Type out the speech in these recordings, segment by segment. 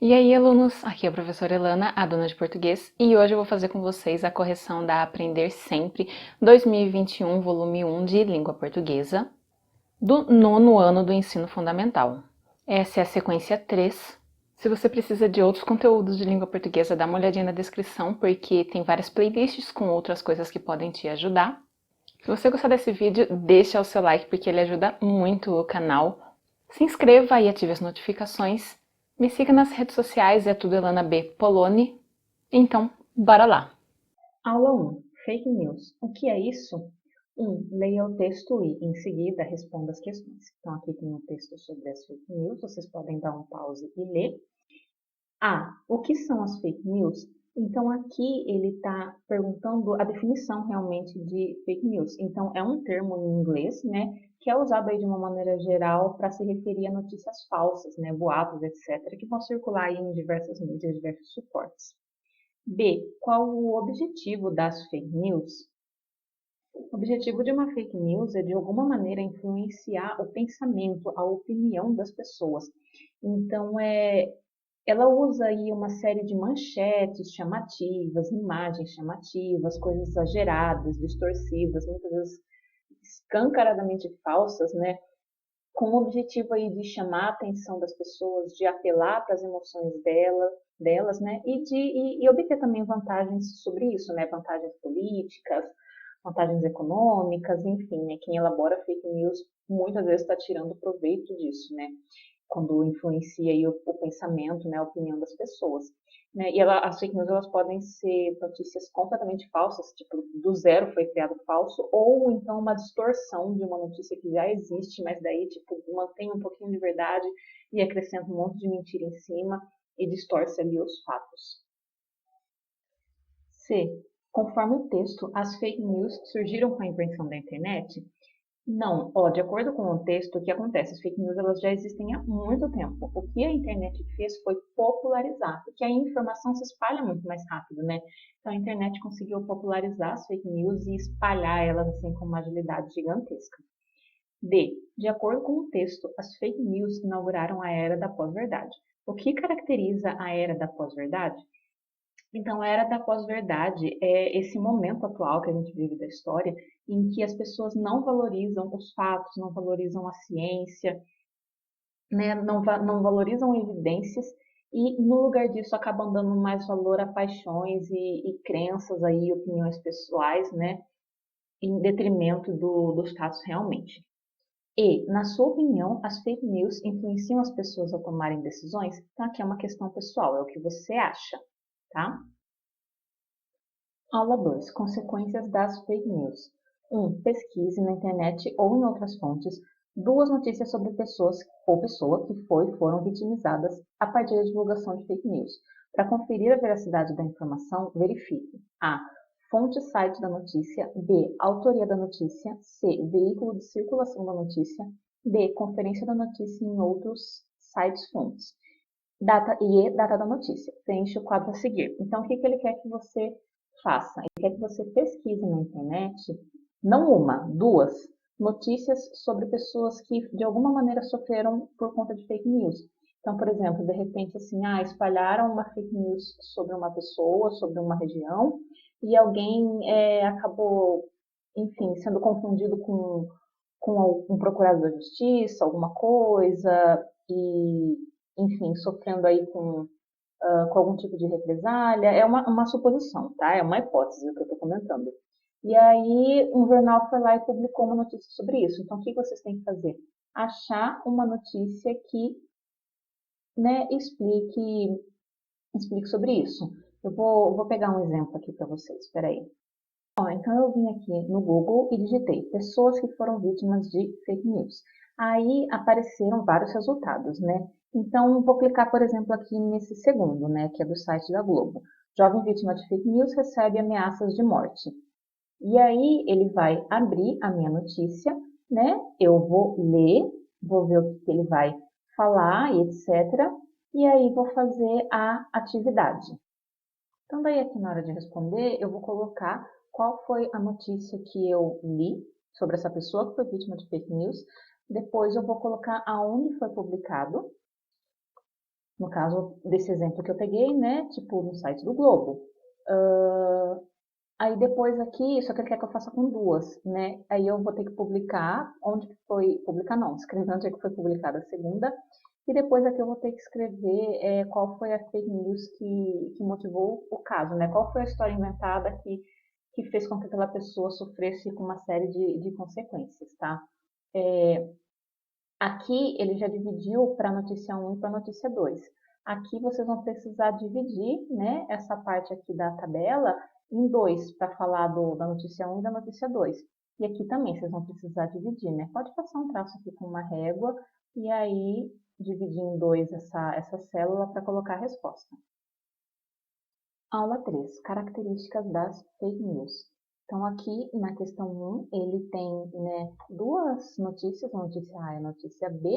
E aí, alunos? Aqui é a professora Elana, a dona de português, e hoje eu vou fazer com vocês a correção da Aprender Sempre 2021, volume 1 de língua portuguesa, do nono ano do ensino fundamental. Essa é a sequência 3. Se você precisa de outros conteúdos de língua portuguesa, dá uma olhadinha na descrição, porque tem várias playlists com outras coisas que podem te ajudar. Se você gostar desse vídeo, deixa o seu like, porque ele ajuda muito o canal. Se inscreva e ative as notificações. Me siga nas redes sociais, é tudo Elana B. Poloni. Então, bora lá! Aula 1. Fake News. O que é isso? 1. Leia o texto e, em seguida, responda as questões. Então, aqui tem um texto sobre as fake news. Vocês podem dar um pause e ler. O que são as fake news? Então, aqui ele está perguntando a definição realmente de fake news. Então, é um termo em inglês, né, que é usado aí de uma maneira geral para se referir a notícias falsas, né, boatos, etc., que vão circular aí em diversas mídias, diversos suportes. B. Qual o objetivo das fake news? O objetivo de uma fake news é, de alguma maneira, influenciar o pensamento, a opinião das pessoas. Então, ela usa aí uma série de manchetes chamativas, imagens chamativas, coisas exageradas, distorcidas, muitas vezes escancaradamente falsas, né? Com o objetivo aí de chamar a atenção das pessoas, de apelar para as emoções delas, né? E obter também vantagens sobre isso, né? Vantagens políticas, vantagens econômicas, enfim, né? Quem elabora fake news muitas vezes está tirando proveito disso, né? Quando influencia aí o pensamento, né, a opinião das pessoas. Né? E as fake news elas podem ser notícias completamente falsas, tipo, do zero foi criado falso, ou então uma distorção de uma notícia que já existe, mas daí, tipo, mantém um pouquinho de verdade e acrescenta um monte de mentira em cima e distorce ali os fatos. C. Conforme o texto, as fake news surgiram com a invenção da internet? Não, de acordo com o texto, o que acontece? As fake news elas já existem há muito tempo. O que a internet fez foi popularizar, porque a informação se espalha muito mais rápido, né? Então a internet conseguiu popularizar as fake news e espalhar elas assim com uma agilidade gigantesca. D. De acordo com o texto, as fake news inauguraram a era da pós-verdade. O que caracteriza a era da pós-verdade? Então, a era da pós-verdade é esse momento atual que a gente vive da história, em que as pessoas não valorizam os fatos, não valorizam a ciência, né, não valorizam evidências e, no lugar disso, acabam dando mais valor a paixões e crenças aí, opiniões pessoais, né, em detrimento dos fatos realmente. E, na sua opinião, as fake news influenciam as pessoas a tomarem decisões? Então, aqui é uma questão pessoal, é o que você acha, tá? Aula 2. Consequências das fake news. 1. Pesquise na internet ou em outras fontes duas notícias sobre pessoas ou pessoa que foram vitimizadas a partir da divulgação de fake news. Para conferir a veracidade da informação, verifique a. Fonte site da notícia. B. Autoria da notícia. C. Veículo de circulação da notícia. D. Conferência da notícia em outros sites fontes. Data e data da notícia. Preenche o quadro a seguir. Então, o que ele quer que você faça? Ele quer que você pesquise na internet, não uma, duas, notícias sobre pessoas que de alguma maneira sofreram por conta de fake news. Então, por exemplo, de repente, assim, espalharam uma fake news sobre uma pessoa, sobre uma região, e alguém acabou, enfim, sendo confundido com um procurador da justiça, alguma coisa, e, enfim, sofrendo aí com algum tipo de represália. É uma suposição, tá? É uma hipótese o que eu estou comentando. E aí, um jornal foi lá e publicou uma notícia sobre isso. Então, o que vocês têm que fazer? Achar uma notícia que, né, explique sobre isso. Eu vou pegar um exemplo aqui para vocês. Espera aí. Então eu vim aqui no Google e digitei pessoas que foram vítimas de fake news. Aí apareceram vários resultados, né? Então vou clicar, por exemplo, aqui nesse segundo, né, que é do site da Globo. Jovem vítima de fake news recebe ameaças de morte. E aí ele vai abrir a minha notícia, né? Eu vou ler, vou ver o que ele vai falar e etc. E aí vou fazer a atividade. Então, daí aqui na hora de responder, eu vou colocar qual foi a notícia que eu li sobre essa pessoa que foi vítima de fake news. Depois eu vou colocar aonde foi publicado. No caso desse exemplo que eu peguei, né, tipo no site do Globo. Aí depois aqui, só que ele quer que eu faça com duas, né? Aí eu vou ter que publicar onde que foi, publicar não, escrever onde é que foi publicada a segunda, e depois aqui eu vou ter que escrever qual foi a fake news que motivou o caso, né? Qual foi a história inventada que fez com que aquela pessoa sofresse com uma série de consequências, tá? Aqui ele já dividiu para a notícia 1 e para a notícia 2. Aqui vocês vão precisar dividir, né, essa parte aqui da tabela em dois para falar da notícia 1 e da notícia 2. E aqui também vocês vão precisar dividir, né? Pode passar um traço aqui com uma régua e aí dividir em dois essa célula para colocar a resposta. Aula 3. Características das fake news. Então, aqui na questão 1, ele tem, né, duas notícias, a notícia A e a notícia B,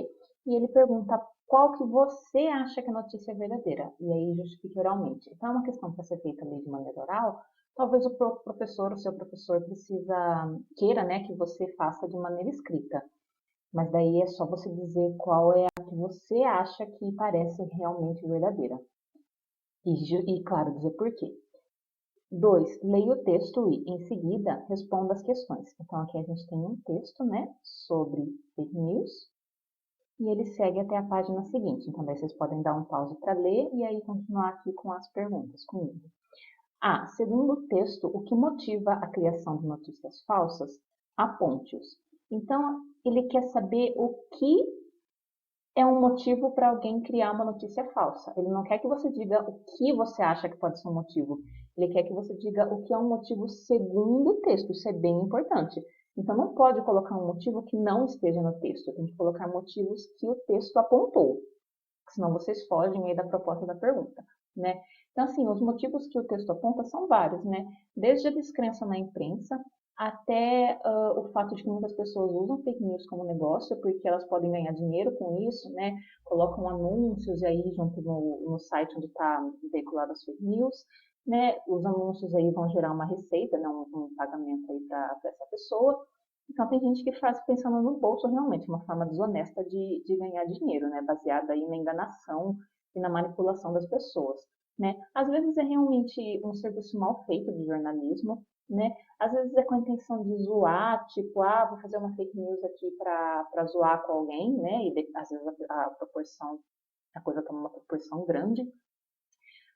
e ele pergunta qual que você acha que a notícia é verdadeira, e aí justifique oralmente. Então, é uma questão para ser feita ali de maneira oral, talvez o professor, o seu professor queira, né, que você faça de maneira escrita, mas daí é só você dizer qual é a que você acha que parece realmente verdadeira. E claro, dizer por quê. 2. Leia o texto e, em seguida, responda as questões. Então, aqui a gente tem um texto, né, sobre fake news, e ele segue até a página seguinte. Então, daí vocês podem dar um pause para ler e aí continuar aqui com as perguntas comigo. A. Segundo o texto, o que motiva a criação de notícias falsas? Aponte-os. Então, ele quer saber o que é um motivo para alguém criar uma notícia falsa. Ele não quer que você diga o que você acha que pode ser um motivo. Ele quer que você diga o que é um motivo segundo o texto. Isso é bem importante. Então, não pode colocar um motivo que não esteja no texto. Tem que colocar motivos que o texto apontou. Senão vocês fogem aí da proposta da pergunta, né? Então, assim, os motivos que o texto aponta são vários, né? Desde a descrença na imprensa, até o fato de que muitas pessoas usam fake news como negócio, porque elas podem ganhar dinheiro com isso, né? Colocam anúncios aí junto no site onde está veiculado as fake news, né? Os anúncios aí vão gerar uma receita, né? Um pagamento aí para essa pessoa. Então tem gente que faz pensando no bolso realmente, uma forma desonesta de ganhar dinheiro, né? Baseada aí na enganação e na manipulação das pessoas, né? Às vezes é realmente um serviço mal feito de jornalismo, né? Às vezes é com a intenção de zoar, tipo, vou fazer uma fake news aqui para zoar com alguém, né? E às vezes a coisa toma uma proporção grande.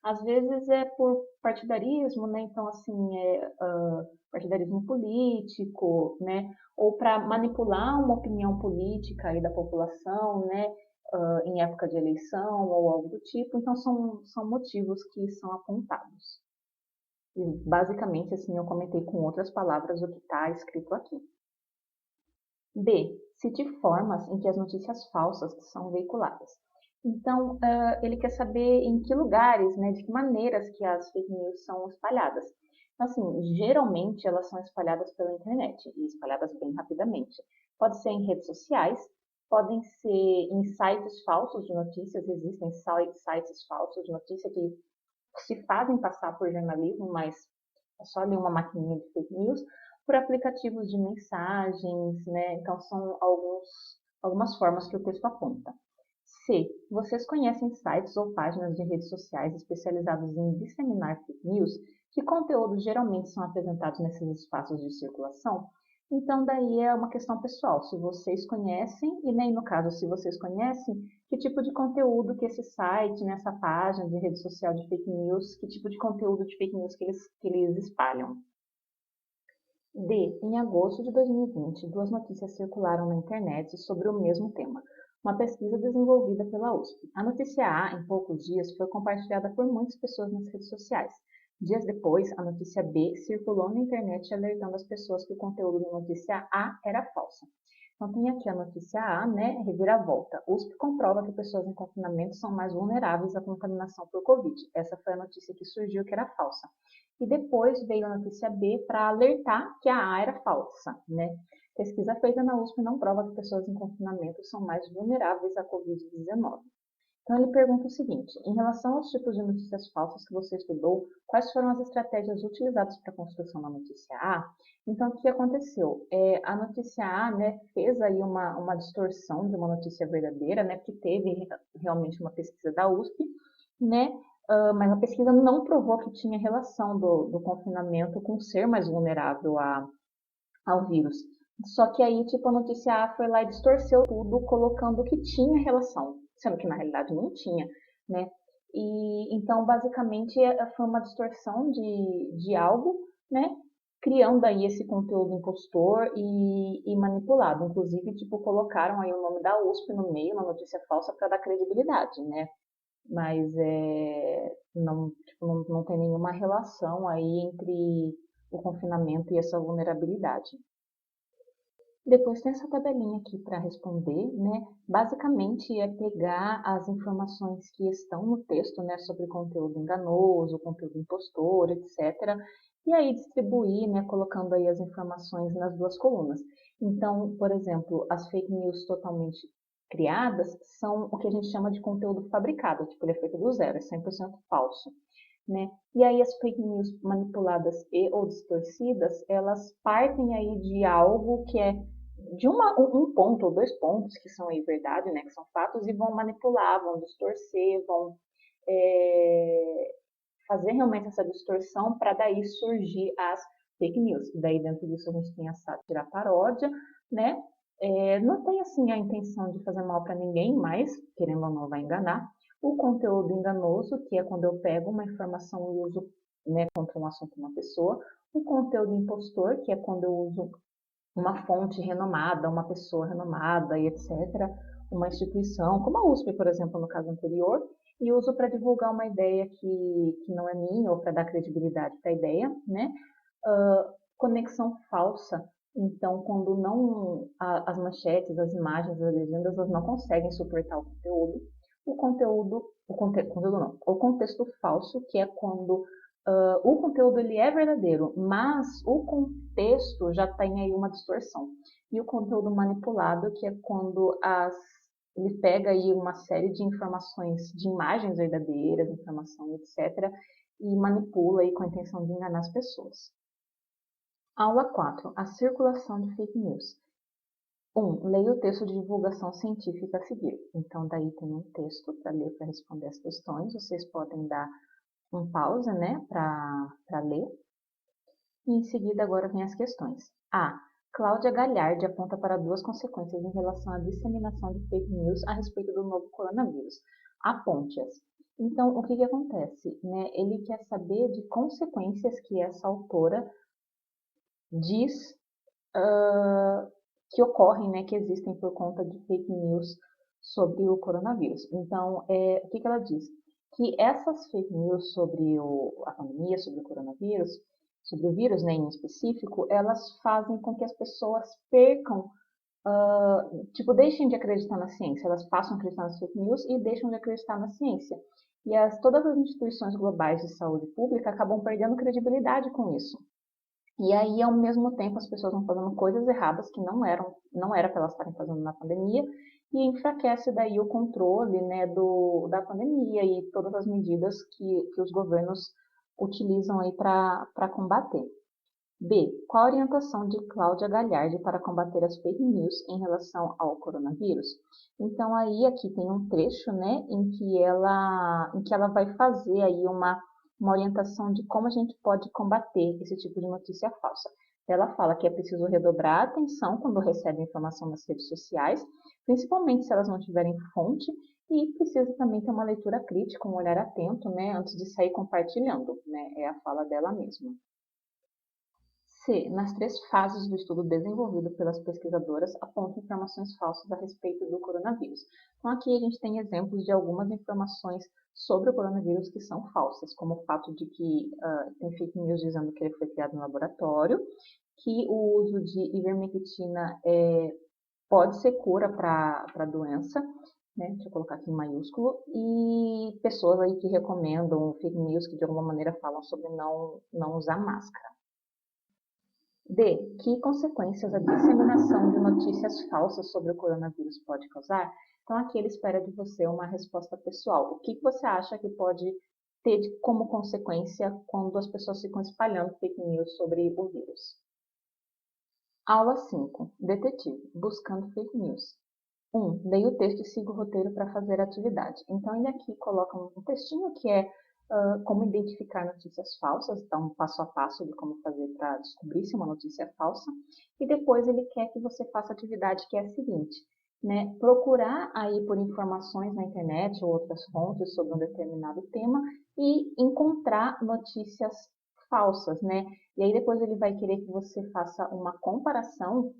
Às vezes é por partidarismo, né? Então, assim, partidarismo político, né? Ou para manipular uma opinião política aí da população, né? Em época de eleição ou algo do tipo. Então, são motivos que são apontados. E basicamente, assim, eu comentei com outras palavras o que está escrito aqui. B. Cite formas em que as notícias falsas são veiculadas. Então, ele quer saber em que lugares, né, de que maneiras que as fake news são espalhadas. Então, assim, geralmente elas são espalhadas pela internet e espalhadas bem rapidamente. Pode ser em redes sociais, podem ser em sites falsos de notícias, existem sites falsos de notícia que se fazem passar por jornalismo, mas é só ali uma maquininha de fake news, por aplicativos de mensagens, né? Então, são algumas formas que o texto aponta. C. Vocês conhecem sites ou páginas de redes sociais especializados em disseminar fake news? Que conteúdos geralmente são apresentados nesses espaços de circulação? Então, daí é uma questão pessoal. Se vocês conhecem, e nem no caso, se vocês conhecem, que tipo de conteúdo que esse site, nessa página de rede social de fake news, que tipo de conteúdo de fake news que eles espalham. D. Em agosto de 2020, duas notícias circularam na internet sobre o mesmo tema. Uma pesquisa desenvolvida pela USP. A notícia A, em poucos dias, foi compartilhada por muitas pessoas nas redes sociais. Dias depois, a notícia B circulou na internet alertando as pessoas que o conteúdo da notícia A era falsa. Então, tem aqui a notícia A, né? Reviravolta. USP comprova que pessoas em confinamento são mais vulneráveis à contaminação por Covid. Essa foi a notícia que surgiu que era falsa. E depois veio a notícia B para alertar que a A era falsa, né? Pesquisa feita na USP não prova que pessoas em confinamento são mais vulneráveis à Covid-19. Então, ele pergunta o seguinte: em relação aos tipos de notícias falsas que você estudou, quais foram as estratégias utilizadas para a construção da notícia A? Então, o que aconteceu? A notícia A, né, fez aí uma distorção de uma notícia verdadeira, né, porque teve realmente uma pesquisa da USP, né, mas a pesquisa não provou que tinha relação do confinamento com ser mais vulnerável ao vírus. Só que aí, tipo, a notícia A foi lá e distorceu tudo, colocando que tinha relação, sendo que na realidade não tinha, né? E então, basicamente, foi uma distorção de algo, né? Criando aí esse conteúdo impostor e manipulado. Inclusive, tipo, colocaram aí o nome da USP no meio, uma notícia falsa, para dar credibilidade, né? Mas não, tipo, não tem nenhuma relação aí entre o confinamento e essa vulnerabilidade. Depois tem essa tabelinha aqui para responder, né? Basicamente é pegar as informações que estão no texto, né, sobre conteúdo enganoso, conteúdo impostor, etc. E aí distribuir, né, colocando aí as informações nas duas colunas. Então, por exemplo, as fake news totalmente criadas são o que a gente chama de conteúdo fabricado, tipo, ele é feito do zero, é 100% falso. Né? E aí as fake news manipuladas e ou distorcidas, elas partem aí de algo que é de um ponto ou dois pontos que são aí verdade, né, que são fatos, e vão manipular, vão distorcer, vão fazer realmente essa distorção para daí surgir as fake news. E daí dentro disso a gente tem a sátira, a paródia, né? Não tem assim a intenção de fazer mal para ninguém, mas querendo ou não vai enganar. O conteúdo enganoso, que é quando eu pego uma informação e uso, né, contra um assunto de uma pessoa. O conteúdo impostor, que é quando eu uso uma fonte renomada, uma pessoa renomada e etc., uma instituição, como a USP, por exemplo, no caso anterior, e uso para divulgar uma ideia que não é minha ou para dar credibilidade para a ideia, né? Conexão falsa. Então, quando não as manchetes, as imagens, as legendas, elas não conseguem suportar o contexto falso, que é quando o conteúdo ele é verdadeiro, mas o contexto já tem aí uma distorção. E o conteúdo manipulado, que é quando ele pega aí uma série de informações, de imagens verdadeiras, informação, etc., e manipula aí com a intenção de enganar as pessoas. Aula 4. A circulação de fake news. 1. Leia o texto de divulgação científica a seguir. Então, daí tem um texto para ler, para responder as questões. Vocês podem dar um pause, né, para ler. E em seguida, agora vem as questões. A. Cláudia Galhardi aponta para duas consequências em relação à disseminação de fake news a respeito do novo coronavírus. Aponte-as. Então, o que acontece? Né? Ele quer saber de consequências que essa autora diz que ocorrem, né, que existem por conta de fake news sobre o coronavírus. Então, o que ela diz? Que essas fake news sobre a pandemia, sobre o coronavírus, sobre o vírus, né, em específico, elas fazem com que as pessoas percam, deixem de acreditar na ciência. Elas passam a acreditar nas fake news e deixam de acreditar na ciência. E todas as instituições globais de saúde pública acabam perdendo credibilidade com isso. E aí, ao mesmo tempo, as pessoas vão fazendo coisas erradas que não era para elas estarem fazendo na pandemia, e enfraquece daí o controle, né, da pandemia e todas as medidas que os governos utilizam aí para combater. B. Qual a orientação de Cláudia Galhardi para combater as fake news em relação ao coronavírus? Então, aí aqui tem um trecho, né, em que ela vai fazer aí uma orientação de como a gente pode combater esse tipo de notícia falsa. Ela fala que é preciso redobrar a atenção quando recebe informação nas redes sociais, principalmente se elas não tiverem fonte, e precisa também ter uma leitura crítica, um olhar atento, né, antes de sair compartilhando, né, é a fala dela mesma. C. Nas 3 fases do estudo desenvolvido pelas pesquisadoras, apontam informações falsas a respeito do coronavírus. Então, aqui a gente tem exemplos de algumas informações sobre o coronavírus que são falsas, como o fato de que tem fake news dizendo que ele foi criado no laboratório, que o uso de ivermectina pode ser cura para a doença, né? Deixa eu colocar aqui em maiúsculo, e pessoas aí que recomendam fake news que de alguma maneira falam sobre não usar máscara. D. Que consequências a disseminação de notícias falsas sobre o coronavírus pode causar? Então, aqui ele espera de você uma resposta pessoal. O que você acha que pode ter como consequência quando as pessoas ficam espalhando fake news sobre o vírus? Aula 5. Detetive. Buscando fake news. 1. Leia o texto e siga o roteiro para fazer a atividade. Então, ele aqui coloca um textinho que é como identificar notícias falsas, dá um passo a passo de como fazer para descobrir se uma notícia é falsa. E depois ele quer que você faça a atividade que é a seguinte, né? Procurar aí por informações na internet ou outras fontes sobre um determinado tema e encontrar notícias falsas, né? E aí depois ele vai querer que você faça uma comparação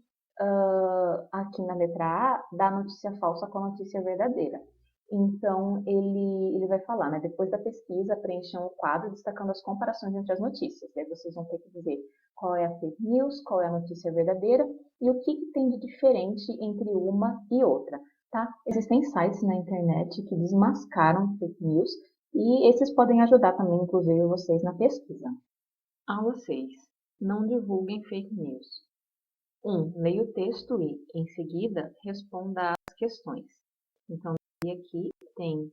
aqui na letra A, da notícia falsa com a notícia verdadeira. Então, ele vai falar, né? Depois da pesquisa, preencham o quadro destacando as comparações entre as notícias. Aí vocês vão ter que dizer qual é a fake news, qual é a notícia verdadeira e o que tem de diferente entre uma e outra, tá? Existem sites na internet que desmascaram fake news e esses podem ajudar também, inclusive, vocês na pesquisa. Aula 6. Não divulguem fake news. 1. Leia o texto e, em seguida, responda às questões. Então, aqui tem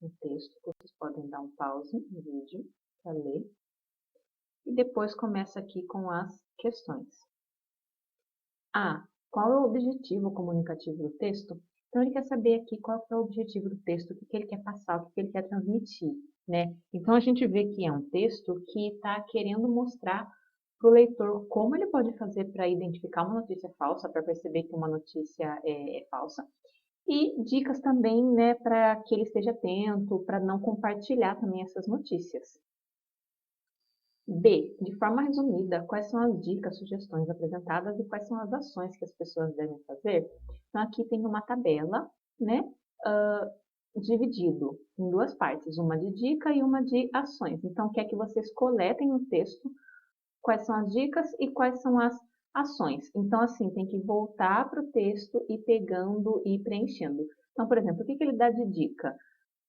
um texto, vocês podem dar um pause no vídeo para ler. E depois começa aqui com as questões. A. Qual é o objetivo comunicativo do texto? Então, ele quer saber aqui qual é o objetivo do texto, o que ele quer passar, o que ele quer transmitir, né? Então, a gente vê que é um texto que está querendo mostrar para o leitor como ele pode fazer para identificar uma notícia falsa, para perceber que uma notícia é falsa. E dicas também, né, para que ele esteja atento, para não compartilhar também essas notícias. B. De forma resumida, quais são as dicas, sugestões apresentadas e quais são as ações que as pessoas devem fazer? Então, aqui tem uma tabela, né, dividido em duas partes, uma de dica e uma de ações. Então, quer que vocês coletem no texto quais são as dicas e quais são as ações. Então, assim, tem que voltar para o texto e pegando e preenchendo. Então, por exemplo, o que ele dá de dica?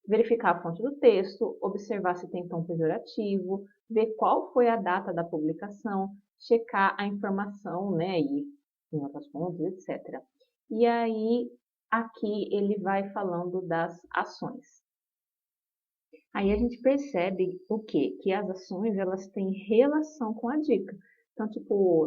Verificar a fonte do texto, observar se tem tom pejorativo, ver qual foi a data da publicação, checar a informação, né, e em outras fontes, etc. E aí, aqui ele vai falando das ações. Aí a gente percebe o quê? Que as ações, elas têm relação com a dica. Então, tipo,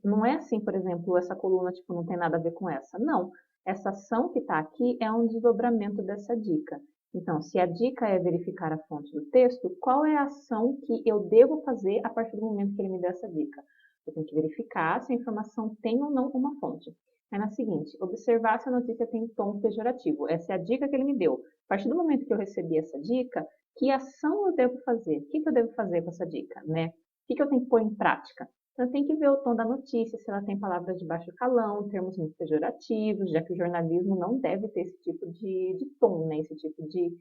não é assim, por exemplo, essa coluna, tipo, não tem nada a ver com essa. Não. Essa ação que está aqui é um desdobramento dessa dica. Então, se a dica é verificar a fonte do texto, qual é a ação que eu devo fazer a partir do momento que ele me der essa dica? Eu tenho que verificar se a informação tem ou não uma fonte. Aí na seguinte, observar se a notícia tem tom pejorativo. Essa é a dica que ele me deu. A partir do momento que eu recebi essa dica, que ação eu devo fazer? O que eu devo fazer com essa dica, né? O que eu tenho que pôr em prática? Então, eu tenho que ver o tom da notícia, se ela tem palavras de baixo calão, termos muito pejorativos, já que o jornalismo não deve ter esse tipo de tom, né? Esse tipo de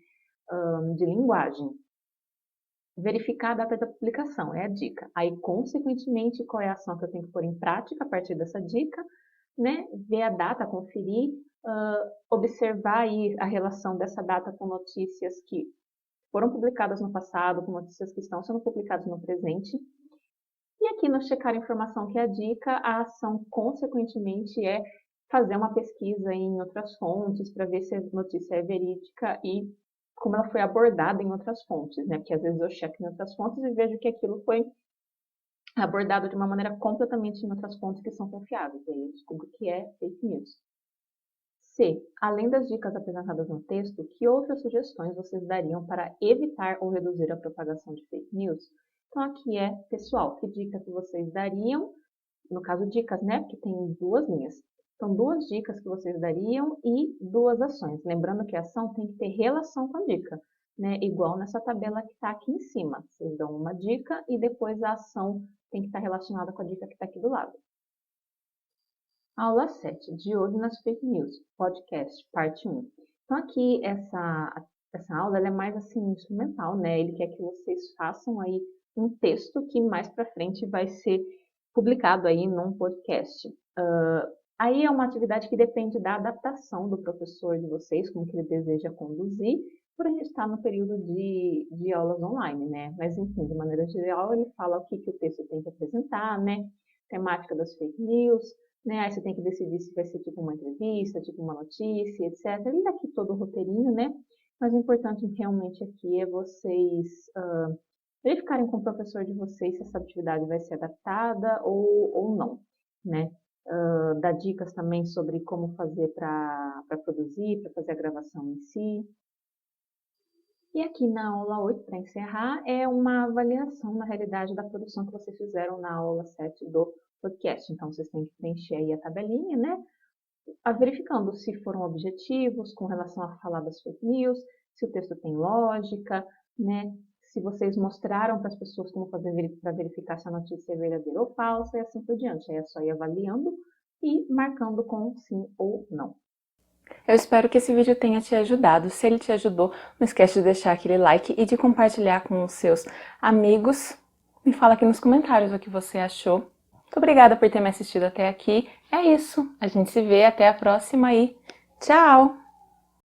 linguagem. Verificar a data da publicação, é a dica. Aí, consequentemente, qual é a ação que eu tenho que pôr em prática a partir dessa dica, né? Ver a data, conferir, observar aí a relação dessa data com notícias que foram publicadas no passado, com notícias que estão sendo publicadas no presente. E aqui no checar a informação, que é a dica, a ação, consequentemente, é fazer uma pesquisa em outras fontes para ver se a notícia é verídica e como ela foi abordada em outras fontes, né? Porque às vezes eu checo em outras fontes e vejo que aquilo foi abordado de uma maneira completamente em outras fontes que são confiáveis. E aí eu descubro que é fake news. C. Além das dicas apresentadas no texto, que outras sugestões vocês dariam para evitar ou reduzir a propagação de fake news? Então, aqui é, pessoal, que dica que vocês dariam? No caso, dicas, né? Porque tem duas linhas. Então, duas dicas que vocês dariam e duas ações. Lembrando que a ação tem que ter relação com a dica, né? Igual nessa tabela que está aqui em cima. Vocês dão uma dica e depois a ação tem que estar relacionada com a dica que está aqui do lado. Aula 7. De olho nas fake news. Podcast, parte 1. Então, aqui, essa aula ela é mais assim, instrumental, né? Ele quer que vocês façam aí um texto que mais para frente vai ser publicado aí num podcast. Aí é uma atividade que depende da adaptação do professor de vocês, como que ele deseja conduzir, por a gente estar no período de aulas online, né? Mas, enfim, de maneira geral, ele fala o que o texto tem que apresentar, né? Temática das fake news, né? Aí você tem que decidir se vai ser tipo uma entrevista, tipo uma notícia, etc. E daqui todo o roteirinho, né? Mas o importante realmente aqui é vocês verificarem com o professor de vocês se essa atividade vai ser adaptada ou não, né? Dar dicas também sobre como fazer para produzir, para fazer a gravação em si. E aqui na aula 8, para encerrar, é uma avaliação, na realidade, da produção que vocês fizeram na aula 7 do podcast. Então, vocês têm que preencher aí a tabelinha, né? Verificando se foram objetivos com relação a falar das fake news, se o texto tem lógica, né? Se vocês mostraram para as pessoas como fazer para verificar se a notícia é verdadeira ou falsa e assim por diante. Aí é só ir avaliando e marcando com sim ou não. Eu espero que esse vídeo tenha te ajudado. Se ele te ajudou, não esquece de deixar aquele like e de compartilhar com os seus amigos. Me fala aqui nos comentários o que você achou. Muito obrigada por ter me assistido até aqui. É isso. A gente se vê até a próxima e tchau!